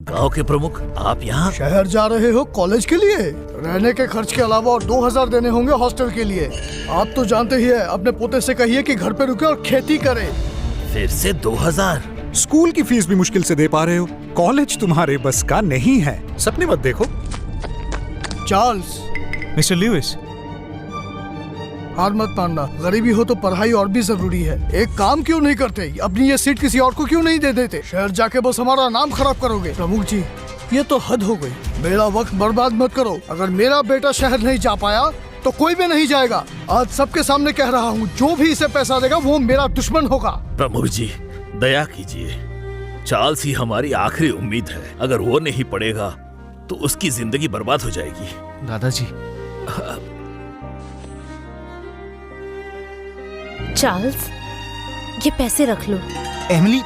गांव के प्रमुख, आप यहाँ? शहर जा रहे हो कॉलेज के लिए? रहने के खर्च के अलावा और 2000 देने होंगे हॉस्टल के लिए। आप तो जानते ही है, अपने पोते से कहिए कि घर पे रुके और खेती करे। फिर से 2000? स्कूल की फीस भी मुश्किल से दे पा रहे हो, कॉलेज तुम्हारे बस का नहीं है। सपने मत देखो। चार्ल्स। मिस्टर ल्यूइस, हार मत मानना, गरीबी हो तो पढ़ाई और भी जरूरी है। एक काम क्यों नहीं करते? अपनी ये सीट किसी और को क्यों नहीं दे देते? शहर जाके बस हमारा नाम खराब करोगे। प्रमुख जी, ये तो हद हो गई। मेरा वक्त बर्बाद मत करो। अगर मेरा बेटा शहर नहीं जा पाया तो कोई भी नहीं जाएगा। आज सबके सामने कह रहा हूँ, जो भी इसे पैसा देगा वो मेरा दुश्मन होगा। प्रमुख जी, दया कीजिए। चार्ल्स ही हमारी आखिरी उम्मीद है। अगर वो नहीं पढ़ेगा तो उसकी जिंदगी बर्बाद हो जाएगी। दादाजी। चार्ल्स, ये पैसे रख लो। एमिली,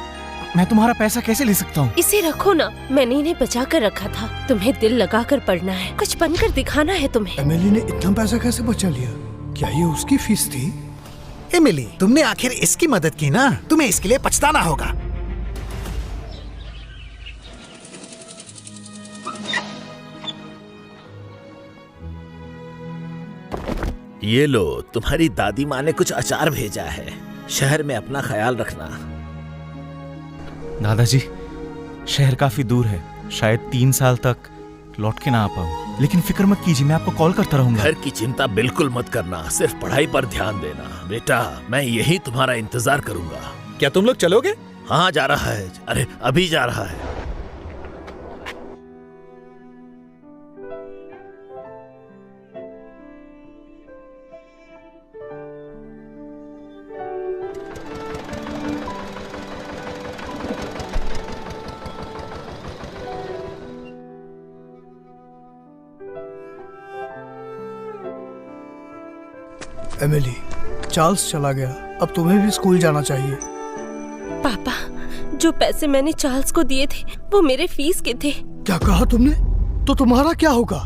मैं तुम्हारा पैसा कैसे ले सकता हूँ? इसे रखो ना, मैंने इन्हें बचा कर रखा था। तुम्हें दिल लगा कर पढ़ना है, कुछ बनकर दिखाना है तुम्हें। एमिली ने इतना पैसा कैसे बचा लिया? क्या ये उसकी फीस थी? एमिली, तुमने आखिर इसकी मदद की ना, तुम्हें इसके लिए पछताना होगा। ये लो, तुम्हारी दादी माँ ने कुछ अचार भेजा है। शहर में अपना ख्याल रखना। दादाजी, शहर काफी दूर है, शायद 3 साल तक लौट के ना आ पाऊँ। लेकिन फिक्र मत कीजिए, मैं आपको कॉल करता रहूंगा। घर की चिंता बिल्कुल मत करना, सिर्फ पढ़ाई पर ध्यान देना। बेटा, मैं यही तुम्हारा इंतजार करूंगा। क्या तुम लोग चलोगे? हाँ, जा रहा है। अरे, अभी जा रहा है। एमिली, चार्ल्स चला गया, अब तुम्हें भी स्कूल जाना चाहिए। पापा, जो पैसे मैंने चार्ल्स को दिए थे वो मेरे फीस के थे। क्या कहा तुमने? तो तुम्हारा क्या होगा?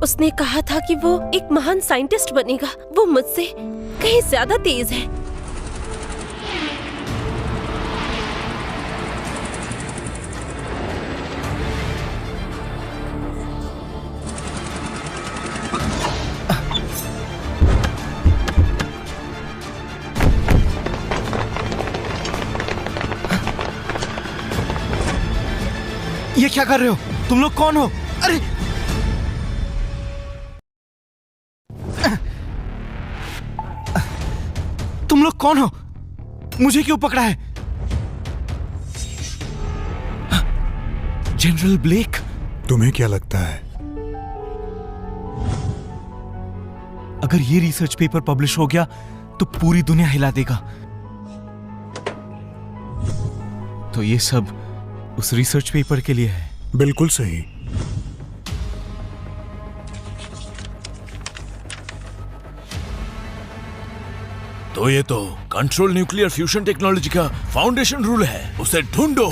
उसने कहा था कि वो एक महान साइंटिस्ट बनेगा। वो मुझसे कहीं ज्यादा तेज है। ये क्या कर रहे हो? तुम लोग कौन हो? अरे तुम लोग कौन हो? मुझे क्यों पकड़ा है? General Blake. तुम्हें क्या लगता है? अगर ये रिसर्च पेपर पब्लिश हो गया तो पूरी दुनिया हिला देगा। तो ये सब उस रिसर्च पेपर के लिए है। बिल्कुल सही। तो ये तो कंट्रोल न्यूक्लियर फ्यूजन टेक्नोलॉजी का फाउंडेशन रूल है। उसे ढूंढो।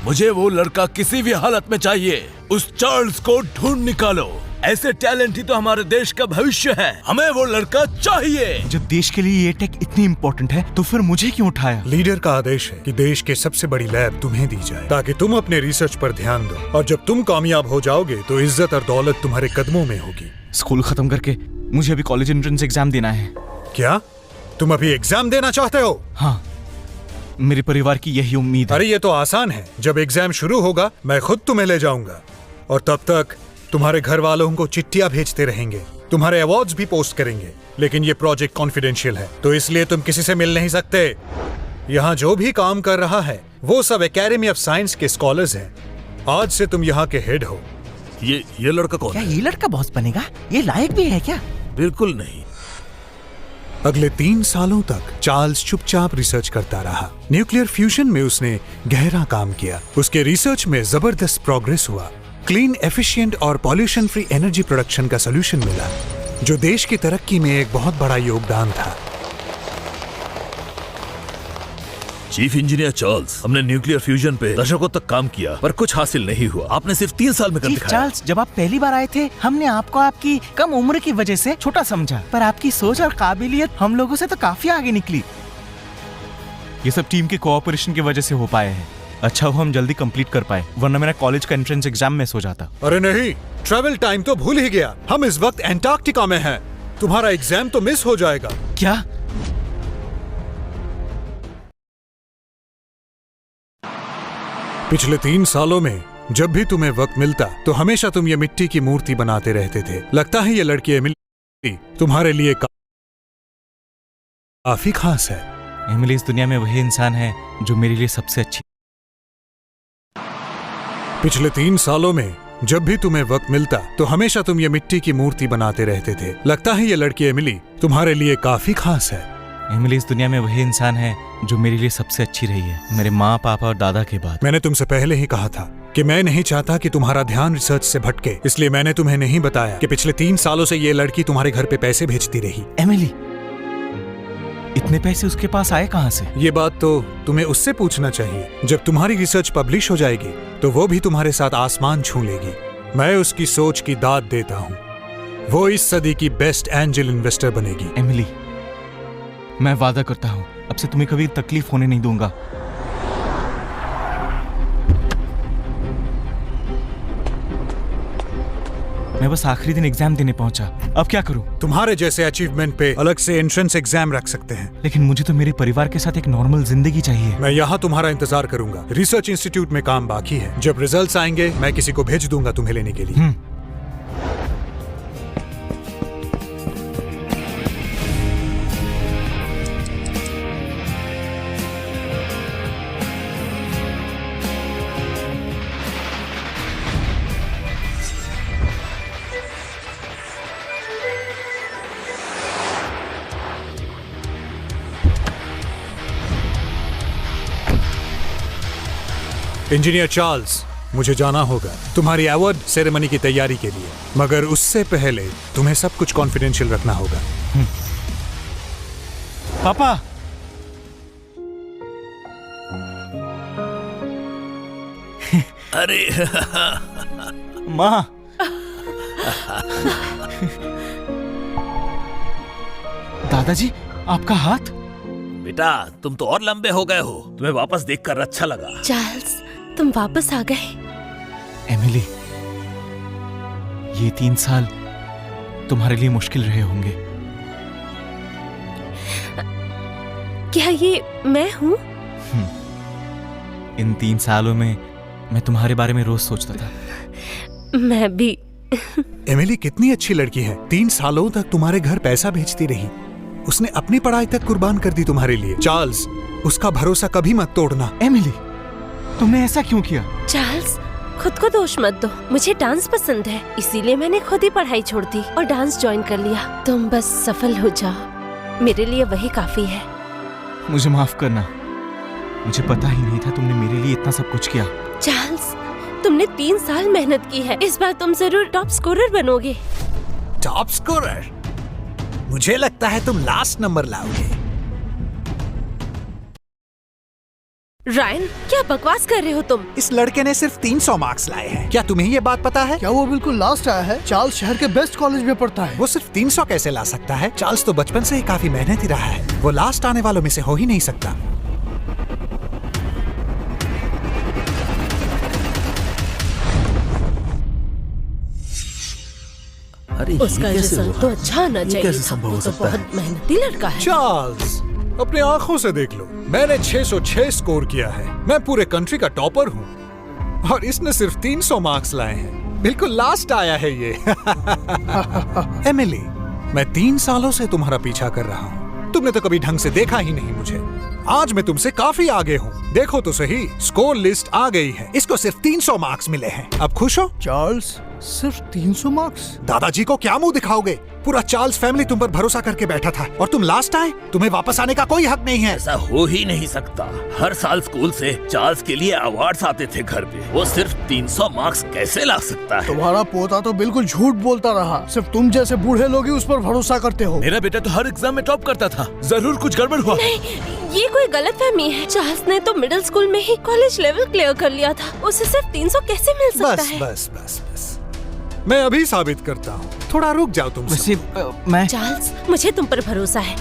मुझे वो लड़का किसी भी हालत में चाहिए। उस चार्ल्स को ढूंढ निकालो। ऐसे टैलेंट ही तो हमारे देश का भविष्य है। हमें वो लड़का चाहिए। जब देश के लिए ये टेक इतनी इम्पोर्टेंट है तो फिर मुझे क्यों उठाया? लीडर का आदेश है कि देश के सबसे बड़ी लैब तुम्हें दी जाए ताकि तुम अपने रिसर्च पर ध्यान दो। और जब तुम कामयाब हो जाओगे तो इज्जत और दौलत तुम्हारे कदमों में होगी। स्कूल खत्म करके मुझे अभी कॉलेज एंट्रेंस एग्जाम देना है। क्या तुम अभी एग्जाम देना चाहते हो? हाँ, मेरे परिवार की यही उम्मीद है। अरे ये तो आसान है। जब एग्जाम शुरू होगा मैं खुद तुम्हें ले जाऊंगा और तब तक तुम्हारे घर वालों को चिट्ठियां भेजते रहेंगे। तुम्हारे अवार्ड्स भी पोस्ट करेंगे। लेकिन ये प्रोजेक्ट कॉन्फिडेंशियल है, तो इसलिए तुम किसी से मिल नहीं सकते। यहाँ जो भी काम कर रहा है वो सब एकेडमी ऑफ साइंस के स्कॉलर्स हैं। आज से तुम यहाँ के हेड हो। ये लड़का कौन क्या है? ये लड़का बॉस बनेगा? ये लायक भी है क्या? बिल्कुल नहीं। अगले 3 सालों तक चार्ल्स चुपचाप रिसर्च करता रहा। न्यूक्लियर फ्यूजन में उसने गहरा काम किया। उसके रिसर्च में जबरदस्त प्रोग्रेस हुआ। क्लीन, एफिशिएंट और पॉल्यूशन फ्री एनर्जी प्रोडक्शन का सॉल्यूशन मिला, जो देश की तरक्की में एक बहुत बड़ा योगदान था। चीफ इंजीनियर चार्ल्स, हमने न्यूक्लियर फ्यूजन पे दशकों तक काम किया पर कुछ हासिल नहीं हुआ। आपने सिर्फ 3 साल में कर चीफ दिखाया। चार्ल्स, जब आप पहली बार आए थे हमने आपको आपकी कम उम्र की वजह से छोटा समझा, पर आपकी सोच और काबिलियत हम लोगों से तो काफी आगे निकली। ये सब टीम के कोऑपरेशन की वजह से हो पाया है। अच्छा वो हम जल्दी कंप्लीट कर पाए, वरना मेरा कॉलेज का एंट्रेंस एग्जाम मिस हो जाता। अरे नहीं, ट्रैवल टाइम तो भूल ही गया। हम इस वक्त एंटार्क्टिका में हैं। तुम्हारा एग्जाम तो मिस हो जाएगा। क्या? पिछले 3 सालों में जब भी तुम्हें वक्त मिलता तो हमेशा तुम ये मिट्टी की मूर्ति बनाते रहते थे। लगता है ये लड़की एमिली तुम्हारे लिए काफी खास है। एमिली इस दुनिया में वही इंसान है जो मेरे लिए सबसे अच्छी। पिछले 3 सालों में जब भी तुम्हें वक्त मिलता तो हमेशा तुम ये मिट्टी की मूर्ति बनाते रहते थे। लगता है ये लड़की एमिली तुम्हारे लिए काफी खास है। एमिली इस दुनिया में वही इंसान है जो मेरे लिए सबसे अच्छी रही है, मेरे माँ पापा और दादा के बाद। मैंने तुमसे पहले ही कहा था कि मैं नहीं चाहता कि तुम्हारा ध्यान रिसर्च से भटके, इसलिए मैंने तुम्हें नहीं बताया कि पिछले 3 सालों से ये लड़की तुम्हारे घर पे पैसे भेजती रही। एमिली, इतने पैसे उसके पास आए कहाँ से? ये बात तो तुम्हें उससे पूछना चाहिए। जब तुम्हारी रिसर्च पब्लिश हो जाएगी तो वो भी तुम्हारे साथ आसमान छू लेगी। मैं उसकी सोच की दाद देता हूँ। वो इस सदी की बेस्ट एंजल इन्वेस्टर बनेगी। एमिली, मैं वादा करता हूँ अब से तुम्हें कभी तकलीफ होने नहीं दूंगा। मैं बस आखिरी दिन एग्जाम देने पहुंचा, अब क्या करूं? तुम्हारे जैसे अचीवमेंट पे अलग से एंट्रेंस एग्जाम रख सकते हैं। लेकिन मुझे तो मेरे परिवार के साथ एक नॉर्मल जिंदगी चाहिए। मैं यहाँ तुम्हारा इंतजार करूंगा। रिसर्च इंस्टीट्यूट में काम बाकी है। जब रिजल्ट्स आएंगे मैं किसी को भेज दूंगा तुम्हें लेने के लिए। इंजीनियर चार्ल्स, मुझे जाना होगा तुम्हारी अवार्ड सेरेमनी की तैयारी के लिए, मगर उससे पहले तुम्हें सब कुछ कॉन्फिडेंशियल रखना होगा। पापा, अरे माँ, दादाजी आपका हाथ। बेटा तुम तो और लंबे हो गए हो। तुम्हें वापस देखकर अच्छा लगा। चार्ल्स, तुम वापस आ गए। एमिली, ये 3 साल तुम्हारे लिए मुश्किल रहे होंगे। क्या ये मैं हूँ? इन 3 सालों में मैं तुम्हारे बारे में रोज सोचता था। मैं भी। एमिली कितनी अच्छी लड़की है। 3 सालों तक तुम्हारे घर पैसा भेजती रही। उसने अपनी पढ़ाई तक कुर्बान कर दी तुम्हारे लिए। चार्ल्स, उसका भरोसा कभी मत तोड़ना। एमिली, तुमने ऐसा क्यों किया? चार्ल्स, खुद को दोष मत दो। मुझे डांस पसंद है, इसीलिए मैंने खुद ही पढ़ाई छोड़ दी और डांस ज्वाइन कर लिया। तुम बस सफल हो जाओ, मेरे लिए वही काफी है। मुझे माफ करना, मुझे पता ही नहीं था तुमने मेरे लिए इतना सब कुछ किया। चार्ल्स, तुमने 3 साल मेहनत की है, इस बार तुम जरूर टॉप स्कोरर बनोगे। Top scorer? मुझे लगता है तुम लास्ट नंबर लाओगे। रायन, क्या बकवास कर रहे हो तुम? इस लड़के ने सिर्फ 300 मार्क्स लाए हैं। क्या तुम्हें ये बात पता है? क्या वो बिल्कुल लास्ट आया है? चार्ल्स शहर के बेस्ट कॉलेज में पढ़ता है। वो सिर्फ 300 कैसे ला सकता है? चार्ल्स तो बचपन से ही काफी मेहनती रहा है। वो लास्ट आने वालों में से हो ही नहीं सकता। अरे उसका रिजल्ट तो अच्छा आना चाहिए था। वो तो बहुत मेहनती लड़का है। चार्ल्स, अपने आंखों से देख लो। मैंने 606 स्कोर किया है। मैं पूरे कंट्री का टॉपर हूँ और इसने सिर्फ 300 मार्क्स लाए हैं। बिल्कुल लास्ट आया है ये। एमिली, मैं 3 सालों से तुम्हारा पीछा कर रहा हूँ। तुमने तो कभी ढंग से देखा ही नहीं मुझे। आज मैं तुमसे काफी आगे हूँ। देखो तो सही, स्कोर लिस्ट आ गई है। इसको सिर्फ 300 मार्क्स मिले हैं। अब खुश हो? चार्ल्स, सिर्फ 300 मार्क्स? दादाजी को क्या मुंह दिखाओगे? पूरा चार्ल्स फैमिली तुम पर भरोसा करके बैठा था और तुम लास्ट आए। तुम्हें वापस आने का कोई हक नहीं है। ऐसा हो ही नहीं सकता। हर साल स्कूल से चार्ल्स के लिए अवार्ड्स आते थे घर पे। वो सिर्फ 300 मार्क्स कैसे ला सकता है? तुम्हारा पोता तो बिल्कुल झूठ बोलता रहा। सिर्फ तुम जैसे बूढ़े लोग ही उस पर भरोसा करते हो। मेरा बेटा तो हर एग्जाम में टॉप करता था। जरूर कुछ गड़बड़ हुआ। नहीं, ये कोई गलतफहमी है। चार्ल्स ने तो मिडिल स्कूल में ही कॉलेज लेवल क्लियर कर लिया था। उसे सिर्फ 300 कैसे मिल सकता बस है? बस बस बस, मैं अभी साबित करता हूँ। थोड़ा रुक जाओ तुम सब। वैसे मैं चार्ल्स, मुझे तुम पर भरोसा है।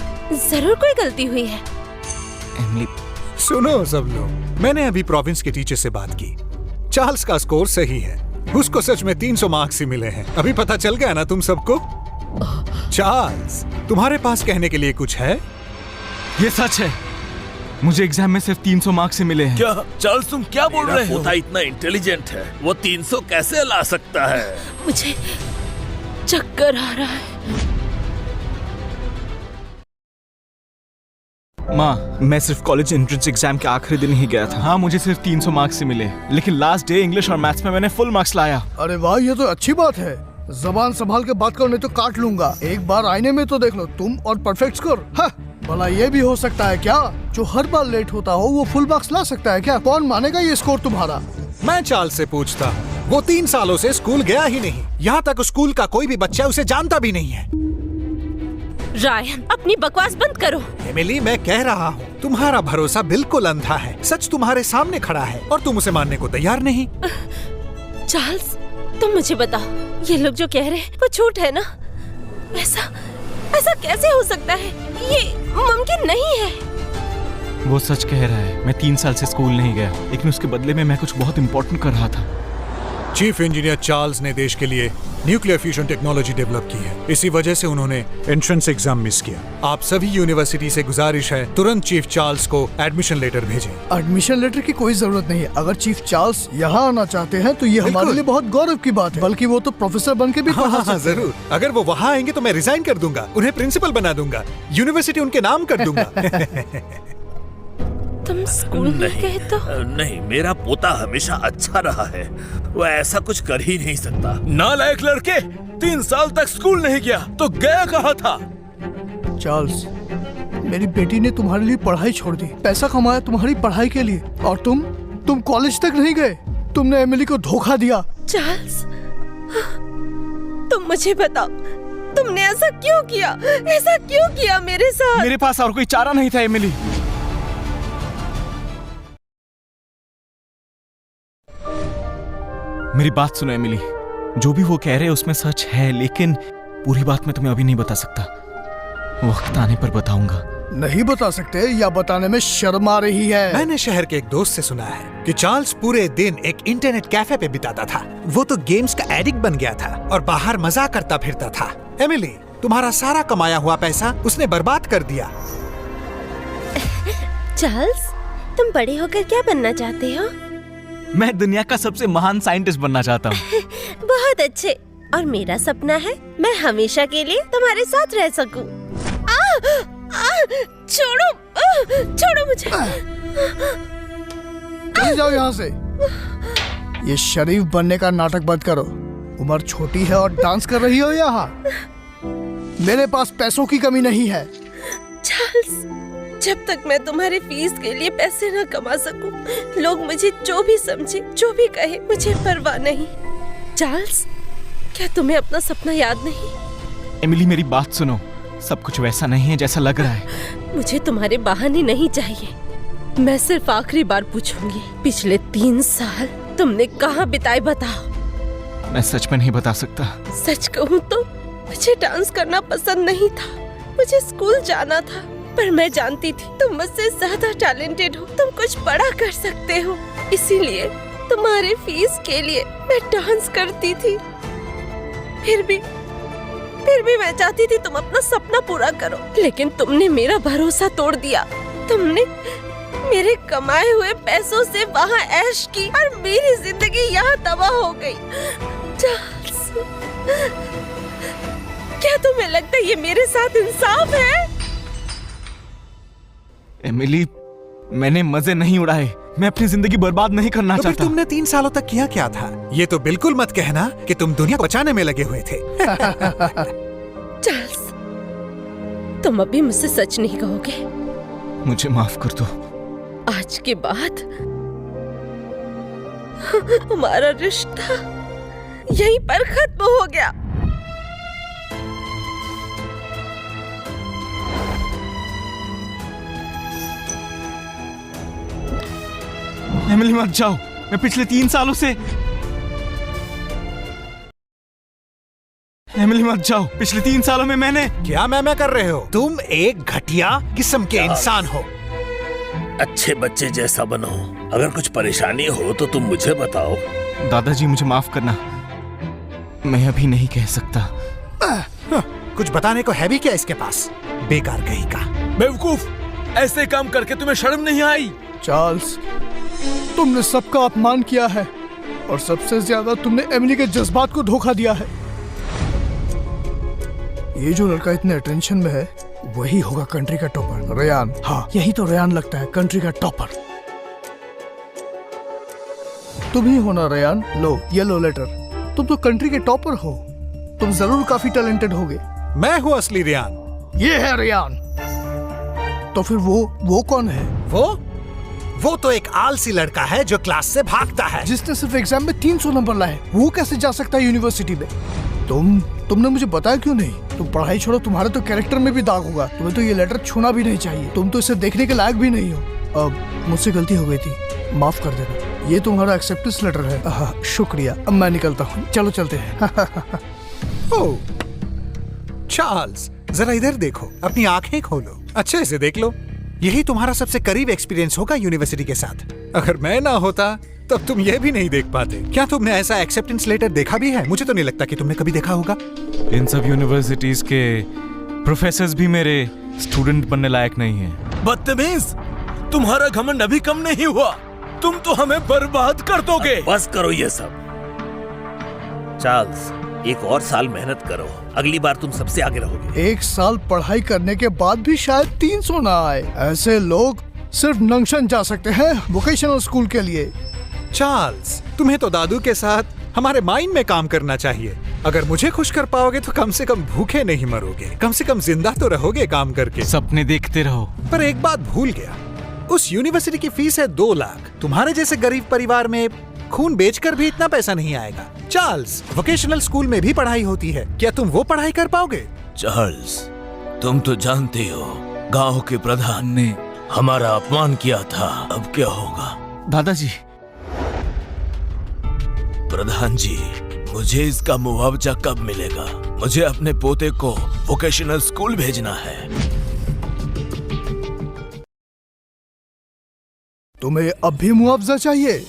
जरूर कोई गलती हुई है। एमिली, सुनो सब लोग, मैंने अभी प्रोविंस के टीचर से बात की। चार्ल्स का स्कोर सही है, उसको सच में 300 मार्क्स ही मिले हैं। अभी पता चल गया ना तुम सबको? चार्ल्स, तुम्हारे पास कहने के लिए कुछ है? ये सच है, मुझे एग्जाम में सिर्फ 300 मार्क्स से मिले हैं। क्या चार्ल्स, तुम क्या बोल रहे हो? पोता इतना इंटेलिजेंट है, वो 300 कैसे ला सकता है? मुझे चक्कर आ रहा है। माँ, मैं सिर्फ कॉलेज एंट्रेंस एग्जाम के आखिरी दिन ही गया था। हाँ, मुझे सिर्फ 300 मार्क्स से मिले, लेकिन लास्ट डे इंग्लिश और मैथ्स में मैंने फुल मार्क्स लाया। अरे वाह, ये तो अच्छी बात है। जबान संभाल के बात करो नहीं तो काट लूंगा। एक बार आईने में तो देख लो तुम और परफेक्ट स्कोर। भला ये भी हो सकता है क्या, जो हर बार लेट होता हो वो फुल मार्क्स ला सकता है क्या? कौन मानेगा ये स्कोर तुम्हारा? मैं चार्ल्स से पूछता, वो 3 सालों से स्कूल गया ही नहीं। यहाँ तक स्कूल का कोई भी बच्चा उसे जानता भी नहीं है। रायन, अपनी बकवास बंद करो। एमिली, मैं कह रहा हूँ, तुम्हारा भरोसा बिल्कुल अंधा है। सच तुम्हारे सामने खड़ा है और तुम उसे मानने को तैयार नहीं। चार्ल्स, तुम मुझे बताओ, ये लोग जो कह रहे हैं वो झूठ है ना? ऐसा कैसे हो सकता है? ये मुमकिन नहीं है। वो सच कह रहा है। मैं 3 साल से स्कूल नहीं गया, लेकिन उसके बदले में मैं कुछ बहुत इंपॉर्टेंट कर रहा था। चीफ इंजीनियर चार्ल्स ने देश के लिए न्यूक्लियर फ्यूजन टेक्नोलॉजी डेवलप की है। इसी वजह से उन्होंने एंट्रेंस एग्जाम मिस किया। आप सभी यूनिवर्सिटी से गुजारिश है, तुरंत चीफ चार्ल्स को एडमिशन लेटर भेजें। एडमिशन लेटर की कोई जरूरत नहीं है। अगर चीफ चार्ल्स यहाँ आना चाहते हैं तो ये हमारे लिए बहुत गौरव की बात है। बल्कि वो तो प्रोफेसर बन के भी पढ़ा सकते हैं। जरूर। अगर वो वहाँ आएंगे तो मैं रिजाइन कर दूंगा, उन्हें प्रिंसिपल बना दूंगा, यूनिवर्सिटी उनके नाम कर दूंगा। तुम स्कूल नहीं गए तो? नहीं, मेरा पोता हमेशा अच्छा रहा है, वो ऐसा कुछ कर ही नहीं सकता। नालायक लड़के, 3 साल तक स्कूल नहीं गया तो गया कहाँ था? चार्ल्स, मेरी बेटी ने तुम्हारे लिए पढ़ाई छोड़ दी, पैसा कमाया तुम्हारी पढ़ाई के लिए, और तुम कॉलेज तक नहीं गए। तुमने एमिली को धोखा दिया। चार्ल्स, तुम मुझे बताओ, तुमने ऐसा क्यों किया? ऐसा क्यों किया मेरे साथ? मेरे पास और कोई चारा नहीं था एमिली। मेरी बात सुनो एमिली, जो भी वो कह रहे हैं उसमें सच है, लेकिन पूरी बात मैं तुम्हें अभी नहीं बता सकता। वक्त आने पर बताऊंगा। नहीं बता सकते या बताने में शर्म आ रही है? मैंने शहर के एक दोस्त से सुना है कि चार्ल्स पूरे दिन एक इंटरनेट कैफे पे बिताता था। वो तो गेम्स का एडिक्ट बन गया था और बाहर मजा करता फिरता था। एमिली, तुम्हारा सारा कमाया हुआ पैसा उसने बर्बाद कर दिया। चार्ल्स, तुम बड़े होकर क्या बनना चाहते हो? मैं दुनिया का सबसे महान साइंटिस्ट बनना चाहता हूँ। बहुत अच्छे। और मेरा सपना है मैं हमेशा के लिए तुम्हारे साथ रह सकूं। छोड़ो मुझे। चले जाओ यहाँ से। ये शरीफ बनने का नाटक बंद करो। उम्र छोटी है और डांस कर रही हो यहाँ। मेरे पास पैसों की कमी नहीं है। चार्ल्स, जब तक मैं तुम्हारी फीस के लिए पैसे न कमा सकूं, लोग मुझे जो भी समझे, जो भी कहे, मुझे परवाह नहीं। चार्ल्स, क्या तुम्हें अपना सपना याद नहीं? एमिली, मेरी बात सुनो, सब कुछ वैसा नहीं है जैसा लग रहा है। मुझे तुम्हारे बहाने नहीं चाहिए। मैं सिर्फ आखिरी बार पूछूंगी, पिछले 3 साल तुमने कहाँ बिताए बताओ। मैं सच में नहीं बता सकता। सच कहूँ तो मुझे डांस करना पसंद नहीं था। मुझे स्कूल जाना था, पर मैं जानती थी तुम मुझसे ज्यादा टैलेंटेड हो, तुम कुछ बड़ा कर सकते हो। इसीलिए तुम्हारे फीस के लिए मैं डांस करती थी। फिर भी मैं चाहती थी तुम अपना सपना पूरा करो, लेकिन तुमने मेरा भरोसा तोड़ दिया। तुमने मेरे कमाए हुए पैसों से वहाँ ऐश की और मेरी जिंदगी यहाँ तबाह हो गई। चार्ल्स, क्या तुम्हें लगता है ये मेरे साथ इंसाफ है? एमिली, मैंने मजे नहीं उड़ाए। मैं अपनी जिंदगी बर्बाद नहीं करना तो फिर चाहता। तुमने 3 सालों तक किया क्या था? ये तो बिल्कुल मत कहना कि तुम दुनिया को बचाने में लगे हुए थे। चार्ल्स, तुम अभी मुझसे सच नहीं कहोगे? मुझे माफ कर दो। आज के बाद हमारा रिश्ता यहीं पर खत्म हो गया। एमिली, मत जाओ। मैं पिछले 3 सालों से एमिली, मत जाओ। पिछले 3 सालों में मैंने क्या मैं कर रहे हो? तुम एक घटिया किस्म के इंसान हो। अच्छे बच्चे जैसा बनो। अगर कुछ परेशानी हो तो तुम मुझे बताओ। दादाजी मुझे माफ करना, मैं अभी नहीं कह सकता। कुछ बताने को है भी क्या इसके पास? बेकार कहीं का। बेवकूफ, ऐसे काम करके तुम्हें शर्म नहीं आई? चार्ल्स, तुमने सबका अपमान किया है और सबसे ज्यादा तुमने एमिली के जज्बात को धोखा दिया है। ये जो लड़का इतने अटेंशन में है वही होगा कंट्री का टॉपर, रेयान। हाँ, यही तो रेयान लगता है कंट्री का टॉपर। तुम ही हो ना रेयान? लो ये लो लेटर। तुम तो कंट्री के टॉपर हो, तुम जरूर काफी टैलेंटेड होगे। मैं हूँ असली रेयान। ये है रेयान। तो फिर वो कौन है? वो तो एक आलसी लड़का है जो क्लास से भागता है, जिसने सिर्फ एग्जाम में 300 नंबर लाए। वो कैसे जा सकता है यूनिवर्सिटी में? तुमने मुझे बताया क्यों नहीं? तुम पढ़ाई छोड़ो, तुम्हारे तो कैरेक्टर में भी दाग होगा। तुम्हें तो ये लेटर छूना भी नहीं चाहिए। तुम तो इसे देखने के लायक भी नहीं हो। अब मुझसे गलती हो गई थी, माफ कर देना। ये तुम्हारा एक्सेप्टेंस लेटर है। शुक्रिया, अब मैं निकलता हूँ। चलो चलते हैं। ओह, चार्ल्स, जरा इधर देखो, अपनी आंखें खोलो, अच्छे से देख लो। यही तुम्हारा सबसे करीब एक्सपीरियंस होगा यूनिवर्सिटी के साथ। अगर मैं ना होता तब तुम ये भी नहीं देख पाते। क्या तुमने ऐसा एक्सेप्टेंस लेटर देखा भी है? मुझे तो नहीं लगता कि तुमने कभी देखा होगा। इन सब यूनिवर्सिटीज के प्रोफेसर्स भी मेरे स्टूडेंट बनने लायक नहीं हैं। बदतमीज, तुम्हारा घमंड अभी कम नहीं हुआ। तुम तो हमें बर्बाद कर दोगे। बस करो ये सब। चार्ल्स, एक और साल मेहनत करो, अगली बार तुम सबसे आगे रहोगे। 1 साल पढ़ाई करने के बाद भी शायद 300 ना आए। ऐसे लोग सिर्फ नंगशन जा सकते हैं वोकेशनल स्कूल के लिए। चार्ल्स, तुम्हें तो दादू के साथ हमारे माइंड में काम करना चाहिए। अगर मुझे खुश कर पाओगे तो कम से कम भूखे नहीं मरोगे, कम से कम जिंदा तो रहोगे काम करके। सपने देखते रहो। पर एक बात भूल गया, उस यूनिवर्सिटी की फीस है 2 लाख। तुम्हारे जैसे गरीब परिवार में खून बेचकर भी इतना पैसा नहीं आएगा। चार्ल्स, वोकेशनल स्कूल में भी पढ़ाई होती है, क्या तुम वो पढ़ाई कर पाओगे? चार्ल्स, तुम तो जानते हो गांव के प्रधान ने हमारा अपमान किया था। अब क्या होगा? दादाजी, प्रधान जी, मुझे इसका मुआवजा कब मिलेगा? मुझे अपने पोते को वोकेशनल स्कूल भेजना है। तुम्हें अब भी मुआवजा चाहिए?